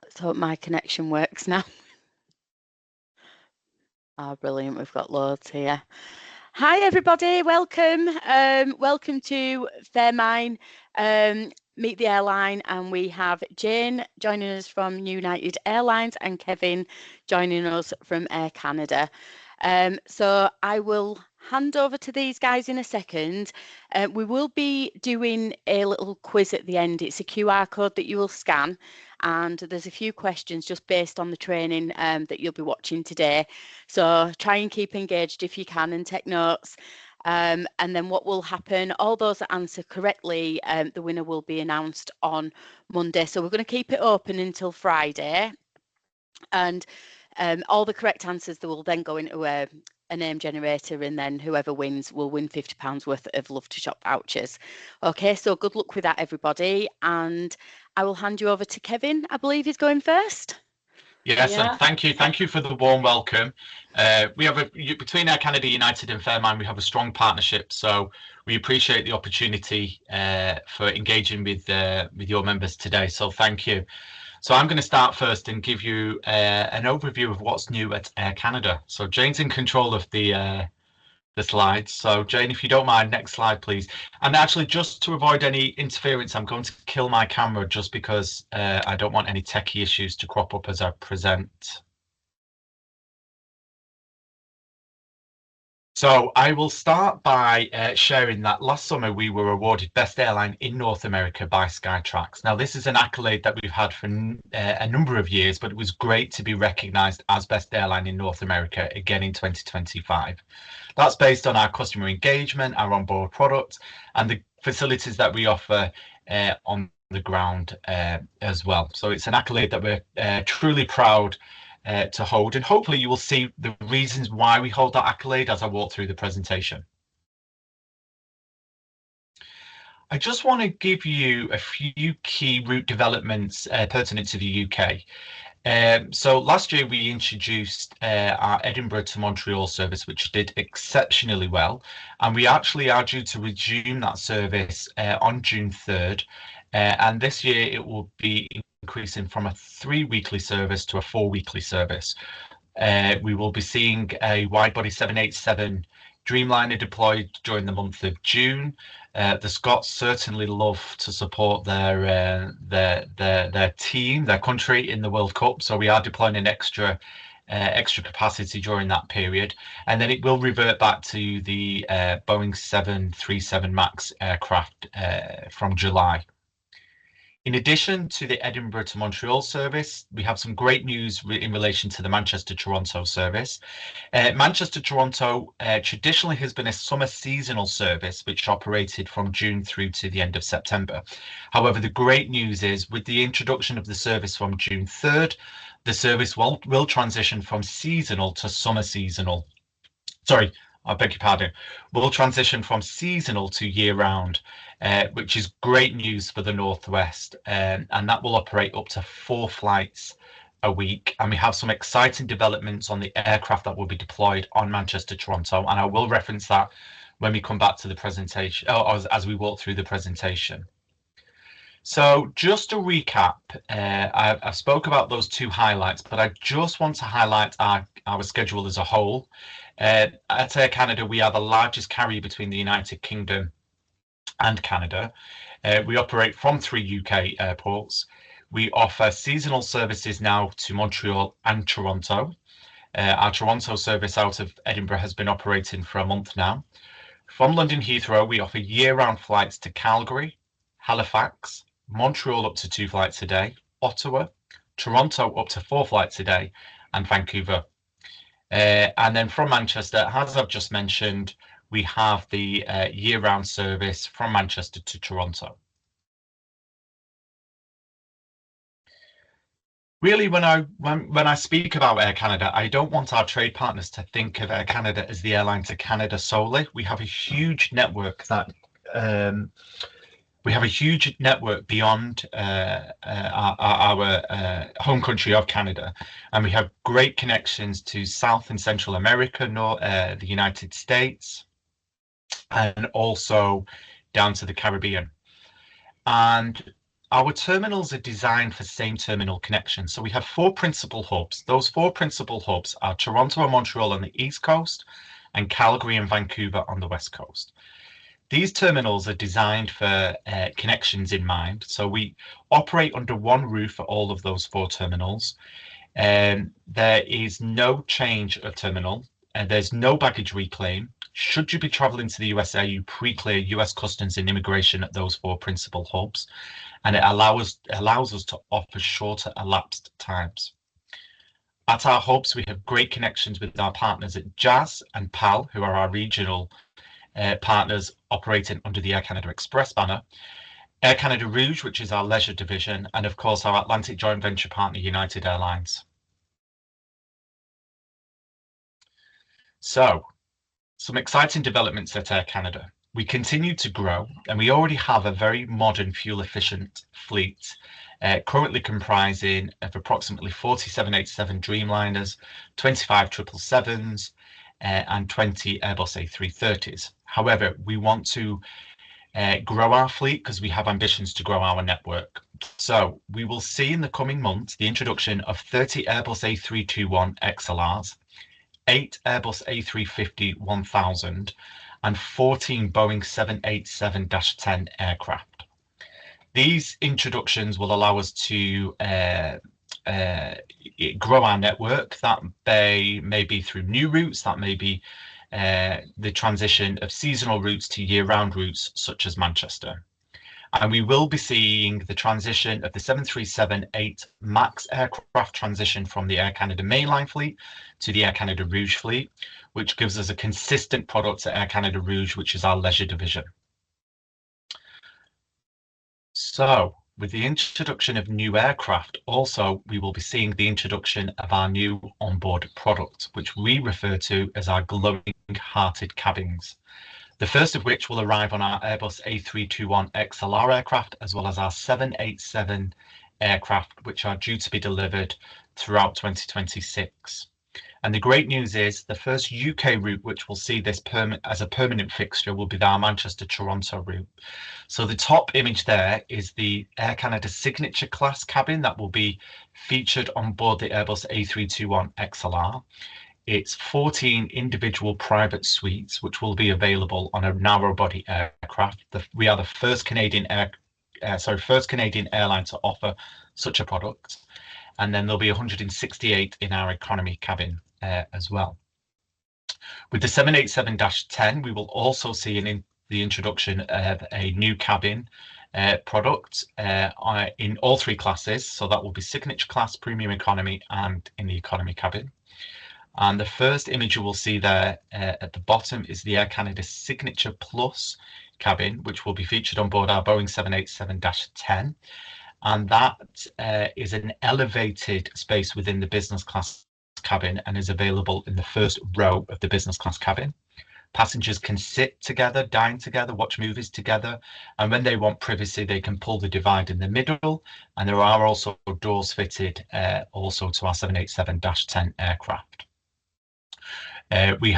Let's hope my connection works now. Oh, brilliant. We've got loads here. Hi, everybody. Welcome. Welcome to Faremine, Meet the Airline. And we have Jane joining us from United Airlines and Kevin joining us from Air Canada. So I will hand over to these guys in a second. We will be doing a little quiz at the end. It's a QR code that you will scan, and there's a few questions just based on the training that you'll be watching today. So try and keep engaged if you can and take notes. And then what will happen, all those that answer correctly, the winner will be announced on Monday. So we're going to keep it open until Friday. And all the correct answers that will then go into a name generator, and then whoever wins will win £50 worth of Love to Shop vouchers. Okay, so good luck with that, everybody. And I will hand you over to Kevin. I believe he's going first. Yes, and thank you for the warm welcome. We have between Air Canada United and Faremine, we have a strong partnership, so we appreciate the opportunity for engaging with your members today. So thank you. So I'm going to start first and give you an overview of what's new at Air Canada. So Jane's in control of the slides. So Jane, if you don't mind, next slide, please. And actually, just to avoid any interference, I'm going to kill my camera just because I don't want any techie issues to crop up as I present. So I will start by sharing that last summer we were awarded Best Airline in North America by Skytrax. Now, this is an accolade that we've had for a number of years, but it was great to be recognised as Best Airline in North America again in 2025. That's based on our customer engagement, our onboard product, and the facilities that we offer on the ground as well. So it's an accolade that we're truly proud to hold, and hopefully you will see the reasons why we hold that accolade as I walk through the presentation. I just want to give you a few key route developments pertinent to the UK. So last year we introduced our Edinburgh to Montreal service, which did exceptionally well, and we actually are due to resume that service on June 3rd, and this year it will be increasing from a 3-weekly service to a 4-weekly service. We will be seeing a widebody 787 Dreamliner deployed during the month of June. The Scots certainly love to support their team, their country in the World Cup, so we are deploying an extra capacity during that period, and then it will revert back to the Boeing 737 MAX aircraft from July. In addition to the Edinburgh to Montreal service, we have some great news in relation to the Manchester-Toronto service. Manchester-Toronto traditionally has been a summer seasonal service which operated from June through to the end of September. However, the great news is with the introduction of the service from June 3rd, the service will transition from seasonal to summer seasonal. Sorry, I beg your pardon. We'll transition from seasonal to year-round, which is great news for the Northwest, and that will operate up to 4 flights a week. And we have some exciting developments on the aircraft that will be deployed on Manchester-Toronto, and I will reference that when we come back to the presentation, as we walk through the presentation. So just to recap, I spoke about those 2 highlights, but I just want to highlight our schedule as a whole. At Air Canada, we are the largest carrier between the United Kingdom and Canada. We operate from 3 UK airports. We offer seasonal services now to Montreal and Toronto. Our Toronto service out of Edinburgh has been operating for a month now. From London Heathrow, we offer year-round flights to Calgary, Halifax, Montreal up to 2 flights a day, Ottawa, Toronto up to 4 flights a day, and Vancouver. And then from Manchester, as I've just mentioned, we have the year-round service from Manchester to Toronto. Really, when I speak about Air Canada, I don't want our trade partners to think of Air Canada as the airline to Canada solely. We have a huge network that beyond our home country of Canada, and we have great connections to South and Central America, the United States, and also down to the Caribbean. And Our terminals are designed for same terminal connection. So we have four principal hubs. Those four principal hubs are Toronto and Montreal on the East Coast and Calgary and Vancouver on the West Coast. These terminals are designed for connections in mind. So we operate under one roof for all of those four terminals. There is no change of terminal, and there's no baggage reclaim. Should you be traveling to the USA, you pre-clear US Customs and Immigration at those four principal hubs, and it allows us to offer shorter elapsed times. At our hubs, we have great connections with our partners at Jazz and PAL, who are our regional partners operating under the Air Canada Express banner, Air Canada Rouge, which is our leisure division, and of course our Atlantic joint venture partner, United Airlines. So, some exciting developments at Air Canada. We continue to grow, and we already have a very modern, fuel-efficient fleet, currently comprising of approximately 40 787 Dreamliners, 25 777s, and 20 Airbus A330s. However, we want to grow our fleet because we have ambitions to grow our network. So we will see in the coming months the introduction of 30 Airbus A321 XLRs, 8 Airbus A350-1000, and 14 Boeing 787-10 aircraft. These introductions will allow us to grow our network. That may be through new routes, that may be the transition of seasonal routes to year-round routes, such as Manchester. And we will be seeing the transition of the 737-8 MAX aircraft transition from the Air Canada mainline fleet to the Air Canada Rouge fleet, which gives us a consistent product at Air Canada Rouge, which is our leisure division. So, with the introduction of new aircraft, also we will be seeing the introduction of our new onboard product, which we refer to as our glowing-hearted cabins. The first of which will arrive on our Airbus A321 XLR aircraft, as well as our 787 aircraft, which are due to be delivered throughout 2026. And the great news is the first UK route which will see this as a permanent fixture will be our Manchester-Toronto route. So the top image there is the Air Canada Signature Class cabin that will be featured on board the Airbus A321 XLR. It's 14 individual private suites which will be available on a narrow-body aircraft. We are the first Canadian airline to offer such a product, and then there'll be 168 in our economy cabin as well. With the 787-10, we will also see the introduction of a new cabin product in all three classes. So that will be Signature Class, Premium Economy, and in the economy cabin. And the first image you will see there at the bottom is the Air Canada Signature Plus cabin, which will be featured on board our Boeing 787-10. And that is an elevated space within the business class cabin and is available in the first row of the business class cabin. Passengers can sit together, dine together, watch movies together, and when they want privacy, they can pull the divide in the middle. And there are also doors fitted also to our 787-10 aircraft. We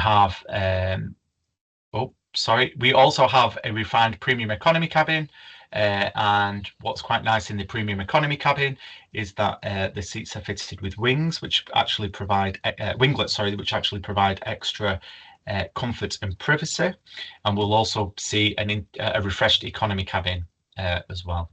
also have a refined premium economy cabin. And what's quite nice in the premium economy cabin is that the seats are fitted with wings, which actually provide winglets, which actually provide extra comfort and privacy. And we'll also see a refreshed economy cabin as well.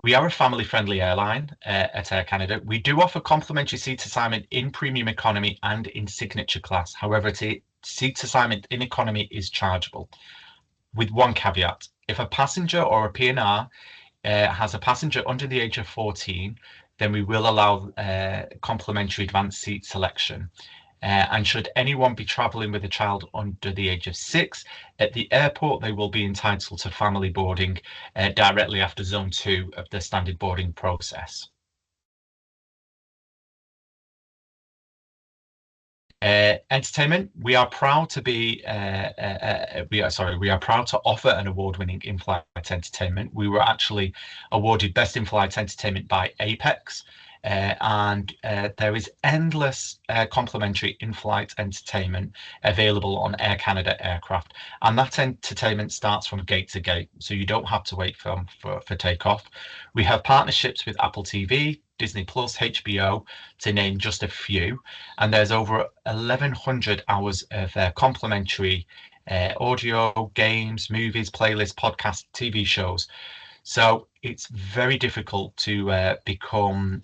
We are a family-friendly airline at Air Canada. We do offer complimentary seat assignment in premium economy and in signature class. However, seat assignment in economy is chargeable, with one caveat. If a passenger or a PNR has a passenger under the age of 14, then we will allow complimentary advanced seat selection. And should anyone be traveling with a child under the age of 6, at the airport, they will be entitled to family boarding directly after Zone 2 of the standard boarding process. Entertainment. We are proud to be. We are proud to offer an award-winning in-flight entertainment. We were actually awarded Best In-Flight Entertainment by Apex and there is endless complimentary in-flight entertainment available on Air Canada aircraft, and that entertainment starts from gate to gate, so you don't have to wait for takeoff. We have partnerships with Apple TV, Disney Plus, HBO, to name just a few, and there's over 1,100 hours of complimentary audio, games, movies, playlists, podcasts, TV shows. So it's very difficult to become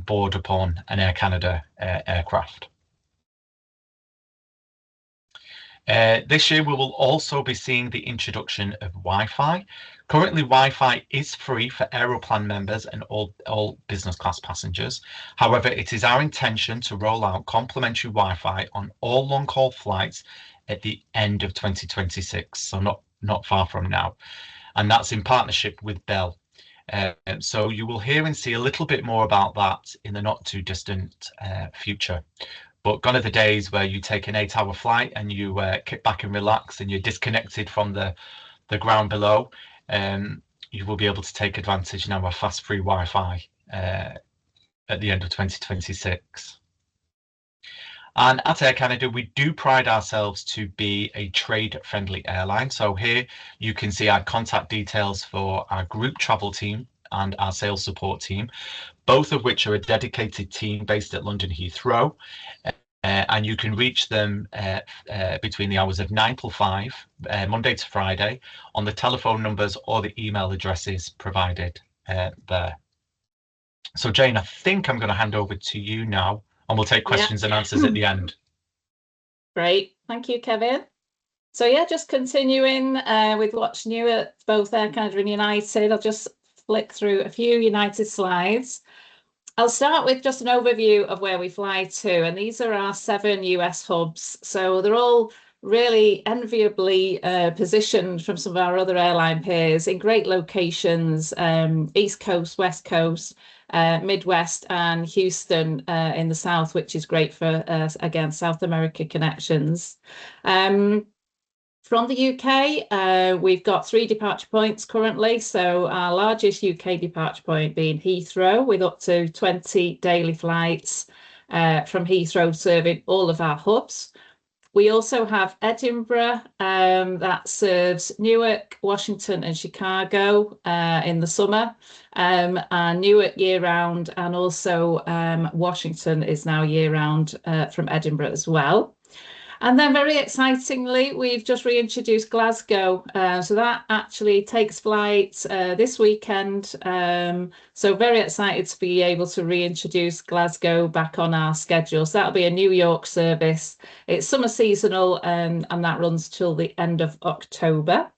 bored upon an Air Canada aircraft. This year we will also be seeing the introduction of Wi-Fi. Currently, Wi-Fi is free for Aeroplan members and all business class passengers. However, it is our intention to roll out complimentary Wi-Fi on all long-haul flights at the end of 2026, so not far from now, and that's in partnership with Bell. So you will hear and see a little bit more about that in the not too distant future. But gone are the days where you take an 8-hour flight and you kick back and relax and you're disconnected from the ground below. You will be able to take advantage now of fast free Wi-Fi at the end of 2026. And at Air Canada, we do pride ourselves to be a trade-friendly airline. So here you can see our contact details for our group travel team and our sales support team, both of which are a dedicated team based at London Heathrow. And you can reach them between the hours of 9 till 5, Monday to Friday, on the telephone numbers or the email addresses provided there. So Jane, I think I'm going to hand over to you now, and we'll take questions and answers at the end. Great, thank you, Kevin. So yeah, just continuing with what's new at both Air Canada and United, I'll just flick through a few United slides. I'll start with just an overview of where we fly to, and these are our 7 US hubs. So they're all really enviably positioned from some of our other airline peers in great locations, East Coast, West Coast, Midwest, and Houston in the South, which is great for, again, South America connections. From the UK, we've got 3 departure points currently. So our largest UK departure point being Heathrow, with up to 20 daily flights from Heathrow serving all of our hubs. We also have Edinburgh that serves Newark, Washington and Chicago in the summer, and Newark year-round, and also Washington is now year-round from Edinburgh as well. And then very excitingly, we've just reintroduced Glasgow. So that actually takes flight this weekend. So very excited to be able to reintroduce Glasgow back on our schedule. So that'll be a New York service. It's summer seasonal and that runs till the end of October.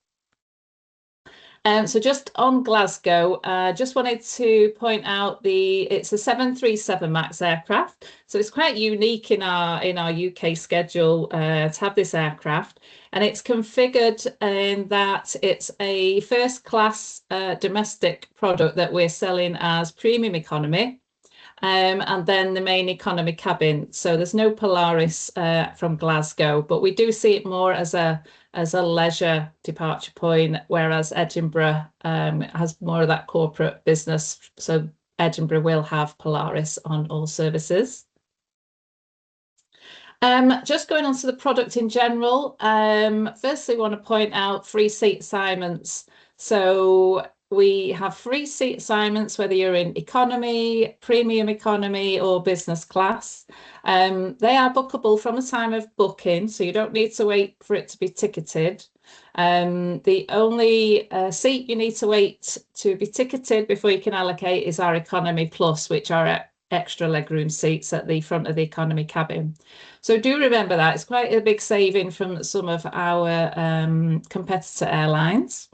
So just on Glasgow, just wanted to point out it's a 737 MAX aircraft. So it's quite unique in our UK schedule to have this aircraft. And it's configured in that it's a first class domestic product that we're selling as premium economy. And then the main economy cabin. So there's no Polaris from Glasgow, but we do see it more as a leisure departure point, whereas Edinburgh has more of that corporate business. So Edinburgh will have Polaris on all services. Just going on to the product in general, firstly, I want to point out free seat assignments. So we have free seat assignments, whether you're in economy, premium economy, or business class. They are bookable from the time of booking, so you don't need to wait for it to be ticketed. The only seat you need to wait to be ticketed before you can allocate is our Economy Plus, which are extra legroom seats at the front of the economy cabin. So do remember that. It's quite a big saving from some of our competitor airlines.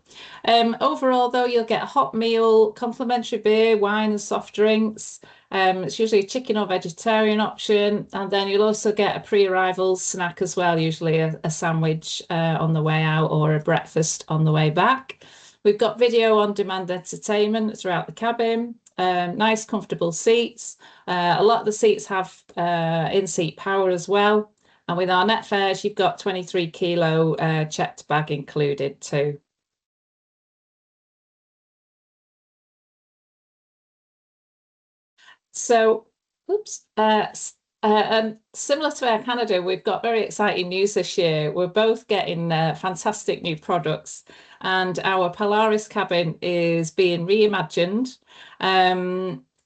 Overall, though, you'll get a hot meal, complimentary beer, wine and soft drinks. It's usually a chicken or vegetarian option. And then you'll also get a pre-arrival snack as well, usually a sandwich on the way out or a breakfast on the way back. We've got video on demand entertainment throughout the cabin. Nice, comfortable seats. A lot of the seats have in-seat power as well. And with our net fares, you've got 23 kilo checked bag included too. So, oops. Similar to Air Canada, we've got very exciting news this year. We're both getting fantastic new products, and our Polaris cabin is being reimagined.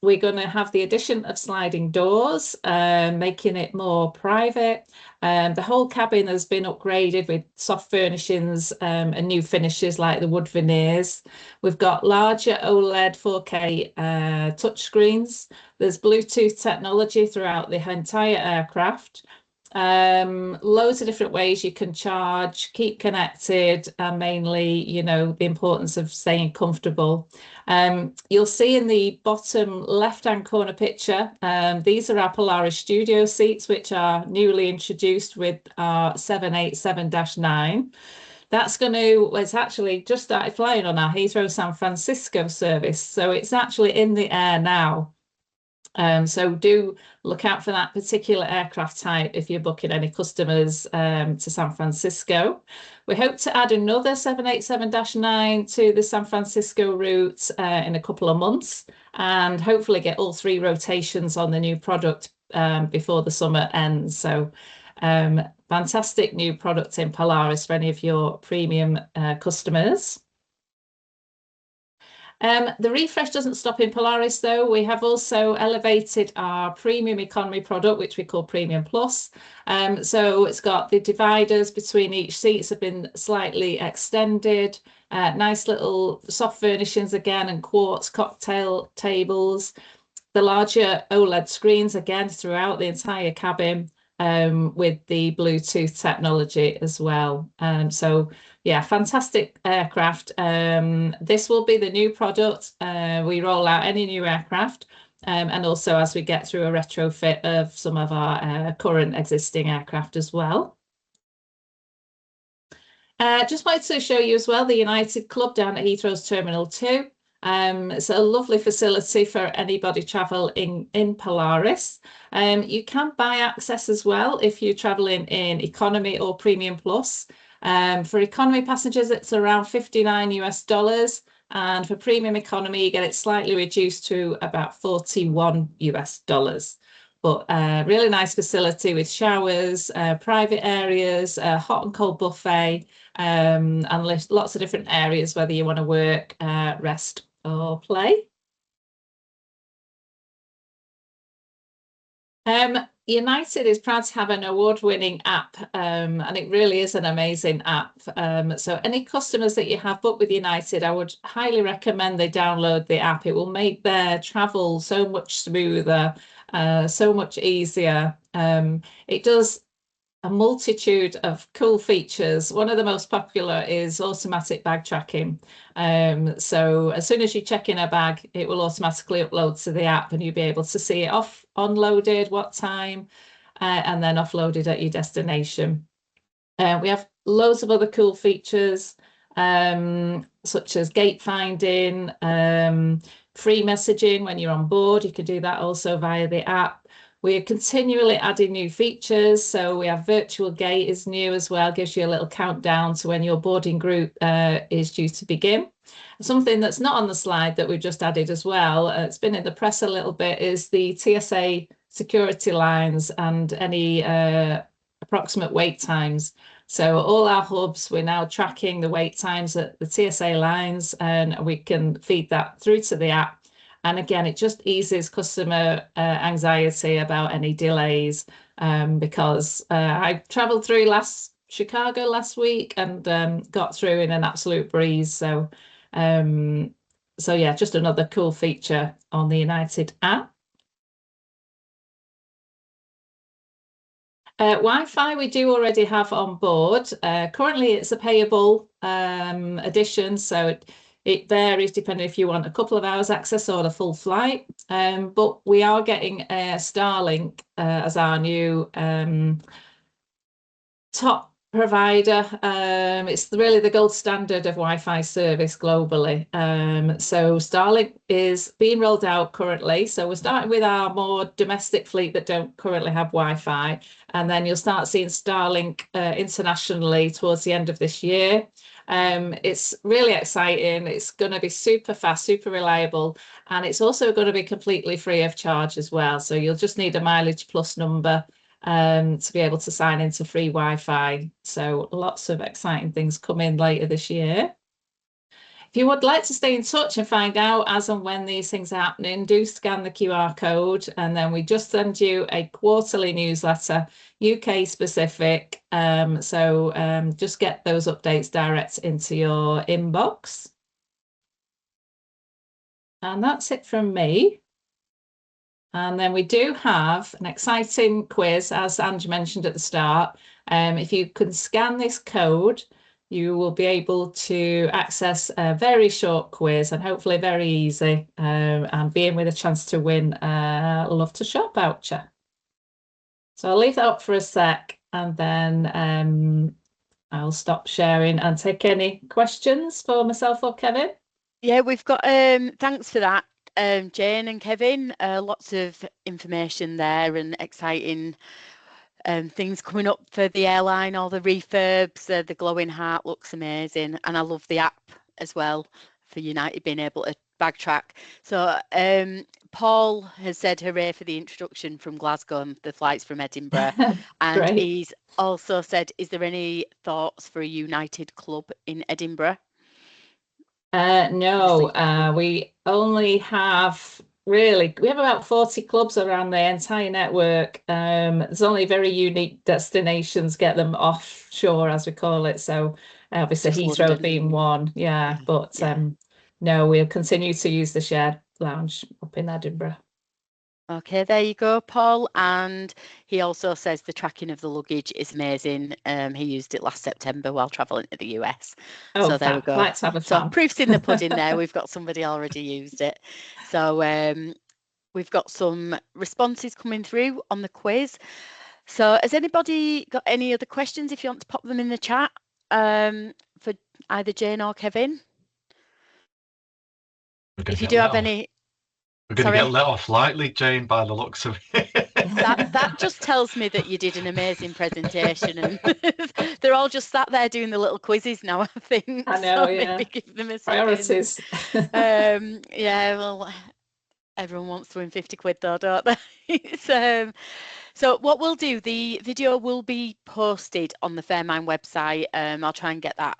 We're going to have the addition of sliding doors, making it more private. The whole cabin has been upgraded with soft furnishings and new finishes like the wood veneers. We've got larger OLED 4K touchscreens. There's Bluetooth technology throughout the entire aircraft. Loads of different ways you can charge, keep connected, and mainly, you know, the importance of staying comfortable. You'll see in the bottom left-hand corner picture, these are our Polaris Studio seats, which are newly introduced with our 787-9. That's it's actually just started flying on our Heathrow San Francisco service. So it's actually in the air now. So do look out for that particular aircraft type if you're booking any customers to San Francisco. We hope to add another 787-9 to the San Francisco route in a couple of months, and hopefully get all 3 rotations on the new product before the summer ends. So fantastic new product in Polaris for any of your premium customers. The refresh doesn't stop in Polaris, though. We have also elevated our premium economy product, which we call Premium Plus. So it's got the dividers between each seats have been slightly extended. Nice little soft furnishings again, and quartz cocktail tables. The larger OLED screens again throughout the entire cabin, with the Bluetooth technology as well. So yeah, fantastic aircraft. This will be the new product. We roll out any new aircraft, and also as we get through a retrofit of some of our current existing aircraft as well. Just wanted to show you as well the United Club down at Heathrow's Terminal 2. It's a lovely facility for anybody traveling in Polaris. You can buy access as well if you're traveling in economy or premium plus. For economy passengers, it's around $59 US, and for premium economy, you get it slightly reduced to about $41 US. But really nice facility with showers, private areas, hot and cold buffet, and lots of different areas, whether you want to work, rest or play. United is proud to have an award-winning app, and it really is an amazing app. So any customers that you have booked with United, I would highly recommend they download the app. It will make their travel so much smoother, so much easier. It does a multitude of cool features. One of the most popular is automatic bag tracking. So as soon as you check in a bag, it will automatically upload to the app, and you'll be able to see it unloaded, what time, and then offloaded at your destination. We have loads of other cool features, such as gate finding, free messaging when you're on board. You can do that also via the app. We are continually adding new features. So we have virtual gate is new as well, gives you a little countdown to when your boarding group is due to begin. Something that's not on the slide that we've just added as well, it's been in the press a little bit, is the TSA security lines and any approximate wait times. So all our hubs, we're now tracking the wait times at the TSA lines, and we can feed that through to the app. And again, it just eases customer anxiety about any delays, because I traveled through Chicago last week and got through in an absolute breeze. So yeah, just another cool feature on the United app. Wi-Fi we do already have on board. Currently, it's a payable addition, so it varies depending if you want a couple of hours access or the full flight. But we are getting Starlink as our new top provider. It's really the gold standard of Wi-Fi service globally. So Starlink is being rolled out currently. So we're starting with our more domestic fleet that don't currently have Wi-Fi, and then you'll start seeing Starlink internationally towards the end of this year. It's really exciting. It's going to be super fast, super reliable, and it's also going to be completely free of charge as well. So you'll just need a mileage plus number to be able to sign into free Wi-Fi. So lots of exciting things coming later this year. If you would like to stay in touch and find out as and when these things are happening, do scan the QR code, and then we just send you a quarterly newsletter, UK specific. Just get those updates direct into your inbox. And that's it from me. And then we do have an exciting quiz, as Ange mentioned at the start. If you can scan this code, you will be able to access a very short quiz and hopefully very easy, and be in with a chance to win a Love to Shop voucher. So I'll leave that up for a sec, and then I'll stop sharing and take any questions for myself or Kevin. Yeah, we've got thanks for that, Jane and Kevin. Lots of information there and exciting things coming up for the airline. All the refurbs, the glowing heart looks amazing, and I love the app as well for United being able to bag track. So Paul has said hooray for the introduction from Glasgow and the flights from Edinburgh. And Great. he's also said, is there any thoughts for a United club in Edinburgh? No, we only have we have about 40 clubs around the entire network. There's only very unique destinations, get them offshore, as we call it. So obviously Just Heathrow London. being one, yeah. But no, we'll continue to use the shared lounge up in Edinburgh. Okay, there you go, Paul. And he also says the tracking of the luggage is amazing. He used it last September while traveling to the US. Oh, so there we go. Let's have a so fun. proof's in the pudding there. We've got somebody already used it. So we've got some responses coming through on the quiz. So has anybody got any other questions? If you want to pop them in the chat for either Jane or Kevin. If you do have any. We're going to get let off lightly, Jane, by the looks of it. That just tells me that you did an amazing presentation, and they're all just sat there doing the little quizzes now, I think. I know, so yeah. Maybe give them a priorities. Yeah, well, everyone wants to win 50 quid though, don't they? So what we'll do, the video will be posted on the Faremine website. I'll try and get that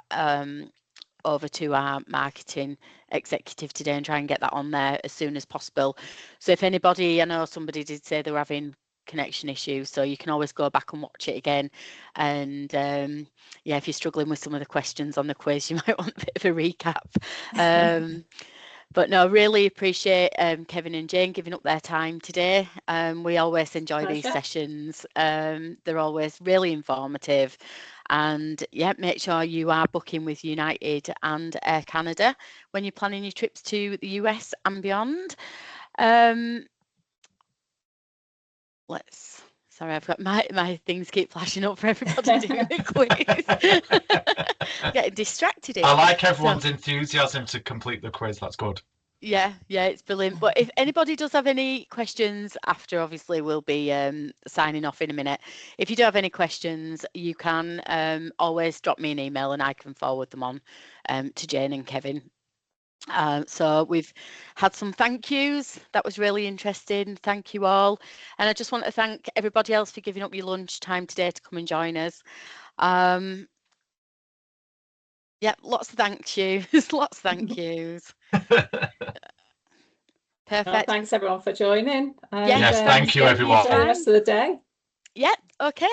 over to our marketing executive today and try and get that on there as soon as possible. So if anybody, I know somebody did say they were having connection issues, so you can always go back and watch it again. And yeah, if you're struggling with some of the questions on the quiz, you might want a bit of a recap. But no, really appreciate Kevin and Jane giving up their time today. We always enjoy these sessions. They're always really informative. And yeah, make sure you are booking with United and Air Canada when you're planning your trips to the US and beyond. Sorry, I've got my things keep flashing up for everybody doing the quiz. Getting distracted here. I like everyone's enthusiasm to complete the quiz. That's good. Yeah, it's brilliant. But if anybody does have any questions after, obviously we'll be signing off in a minute. If you do have any questions, you can always drop me an email and I can forward them on to Jane and Kevin. So we've had some thank yous. That was really interesting. Thank you all. And I just want to thank everybody else for giving up your lunch time today to come and join us. Yeah, lots of thank yous. Lots of thank yous. Perfect. Well, thanks everyone for joining. Yes, thank you everyone. Enjoy the rest of the day. Yeah, okay.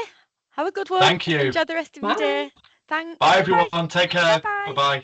Have a good one. Thank you. Enjoy the rest of your day. Thanks. Bye everyone. Take care. Bye-bye. Bye-bye.